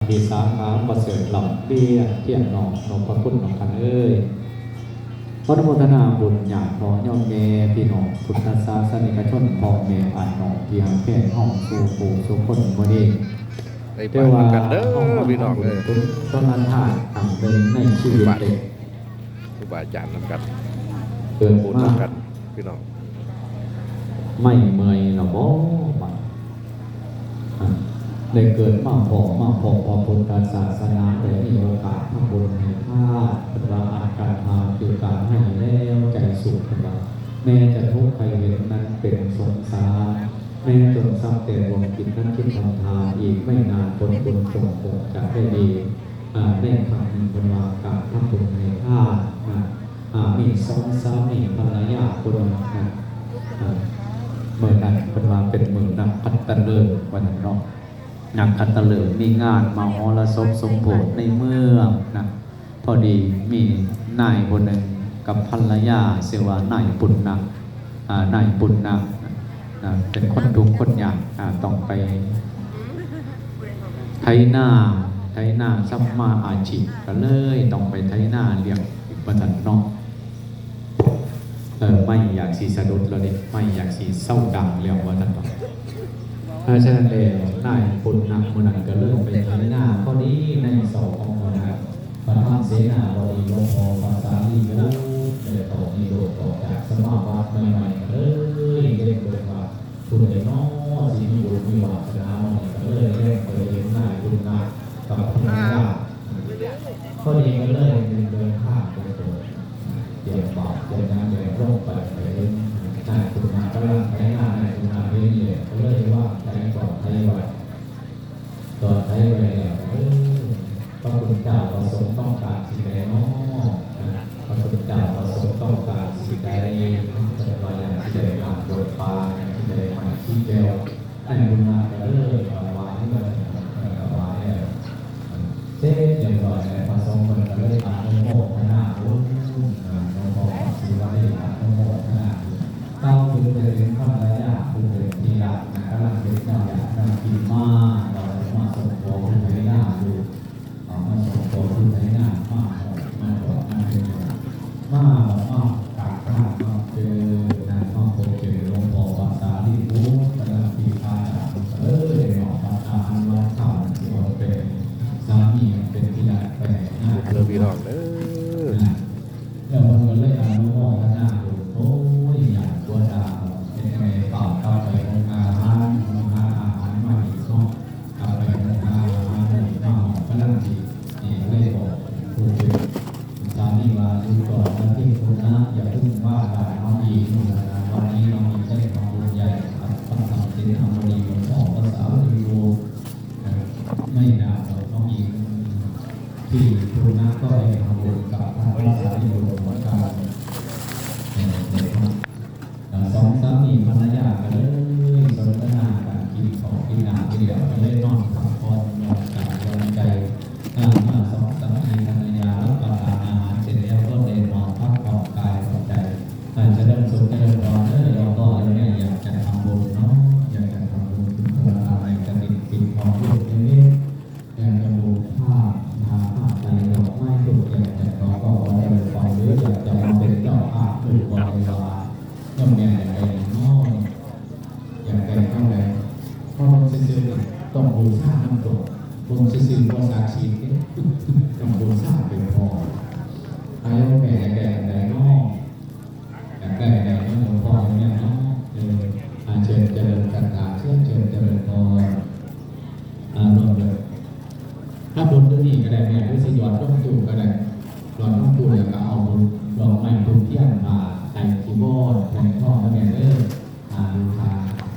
ดีสาขาประเสริฐหลับเบี้ยเที่ยงหนองนพคุณหนองกันเอ้ยพระโมทนาบุญญาณพอย่อมเมพี่น้องพุทธศาสนิกชนพ่อแม่อ่านหนองเพียงแค่ห้องสู่ปู่สู่คนบ่เองได้ปานกันเด้อพี่น้องเอ้ยตอนนั้นท่านทำเป็นในชีวิตเด็กครูบาอาจารย์นำกันเกิดบุญนำกันพี่น้องไม่เมื่อยหรอบ่ได้เกิดมาพอพระพุทธศาสนาได้มีโอกาสทำบุญให้ทานเป็นว่าอาการทานคือการให้แล้วใจสุขเป็นว่าแม้จะทุกข์ใครเห็นนั้นเป็นสงสารแม้จนทรัพย์แต่รวมกินนั้นคิดทำทานอีกไม่นานผลบุญส่งผลจะได้ดีได้คำหนึ่งเป็นว่าการทำบุญให้ทานมีสองสามีภรรยาคนนึงเมื่อนั้นเป็นว่าเป็นมือนักพัฒนาวันนั้นเนาะนักคัตเลิกมีงานมาหอระศพสมโภชในเมืองนะพอดีมีนายคนหนึ่งกับภรรยาเสว่านายปุณณะนายปุณณะเป็นคนทุกข์คนยากต้องไปไถนาซัมมาอาชีพก็เลยต้องไปไถนาเลี้ยงประทันน้องไม่อยากสีสะดุดแล้วดิไม่อยากสีเศร้าดังเลี้ยงว่าท่านบอกเพราะฉะนั้นเองนายปุณณะคนนั้นก็เริ่มไปไถนาพอดีในสองของคนนั้นประธานเสนาบดีหลวงพ่อภาษาลีโยได้ต่อนิโรธออกจากสมาบัติใหม่ๆเลยเรียกว่าคุณไอ้น้อสิมีบุญมีวาสนาก็เลยเรียกไปเห็นนายปุณณะกับภรรยาพอดีก็เลยเดินข้ามไปตัวเกี่ยวบาปเกี่ยวน้ำเกี่ยวโรคไปเห็นนายปุณณะกำลังไถนานายปุณณะเรียนเลยก็เลยว่าไถก่อนไถไว้ก่อนไถไว้แล้วพระพุทธเจ้าประสงค์ต้องการสิ่งใดน้อพระพุทธเจ้าประสงค์ต้องการสิ่งใดจะมาอย่างที่ใดมาโปรดปรานที่ใดมาที่เดียวให้บุญมาก็เลยถวายมาถวายเส้นอย่างไรพระสงฆ์มันก็เลยอนุโมทนาบุญหลวงพ่อศิวะได้อนุโมทนาเต้าถึงจะเป็นพระราชาผู้เป็นที่รักกำลังเป็นเจ้าอย่างนำกินมาเรามาส่งโปรดให้ได้ดูมาส่งโปรดให้ได้มาบอกมาเป็นมาการข้ามาเจอนายมาโปรเจหลวงพ่อภาษาที่รู้กำลังปีพาจากหอภาษาอันว่าข่าวที่เราเป็นสามีเป็นที่รักไปหน้าเรือพี่น้องเด้อแล้วมันก็เลยอนุโมทนาโอ้ยอยากตัวดาวเป็นไงต่อเข้าไปองค์อาหารมาอีกเนาะเข้าไปองค์อาหารอีกเนาะก็นั่งดีนี่เลยบอกผู้เป็นสามีว่าดูก่อนนะที่คุณนะอย่าเพิ่งว่าด่าน้องอีกวันนี้เรามีเส้นของบุญใหญ่ครับต้องทำสิ่งทำดีของพ่อภาษาลีโอไม่ด่าน้องอีกที่คุณนะก็ได้ทำบุญกับพระภาษาลีโอเหมือนกันสองสามีภรรยากันเลยสนทนาการกินของกินน้ำกินเหลือไปเล่นนอนพักผ่อนนอนกายนอนใจมาสองสามีภรรยารับประทานอาหารเสร็จแล้วก็เดินนอนพักผ่อนกายผ่อนใจจะเดินสุขจะเดินนอนเราก็อยากจะทำบุญเนาะอยากจะทำบุญถึงคนอะไรจะติดสิ่งของลูกเล็กๆอยากจะบูชาผ้าใจดอกไม้ถูกอยากจะขอก็จะเป็นฝ่ายหรืออยากจะมาเป็นเจ้าภาพด้วยบริวารย่อมแก่ใดน้อยอย่างใดเท่าใดเพราะมันซื่อๆต้องบูชาน้ำตกบูซื่อๆภาษาชีพต้องบูชาเป็นพอใครว่าแก่ใดน้อยอย่างใดใดน้อยหลวงพ่อเนี่ยเนาะเชิญเจริญกันตาเชิญเจริญพรรวมเลยถ้าบุญตัวนี้ก็ได้แม่ด้วยสิยอดร่มตูก็ได้ยอดร่มตูแล้วก็เอาบุญดอกไม้บุญเทียนมาใส่ที่โบสถ์แทนพ่อแม่ดูทา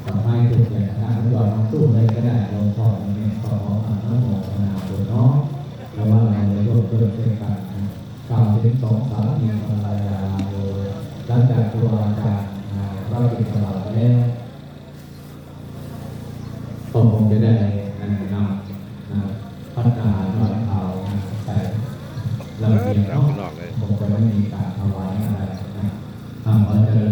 ดอกไม้ถูกแจกทานยอดร่มตูเลยก็ได้หลวงพ่อแม่ขออนุโมทนาบุญเนาะแล้วว่าเราจะร่วมด้วยช่วยกันกล่าวถึงสองสามีภรรยาเลยหลังจากครูอาจารย์เราติดตลอดแล้วก็คงจะได้นำพัฒนาหน่อยเอาแต่เราเพียงเนาะคงจะไม่มีการถวายอะไรขอเจริญ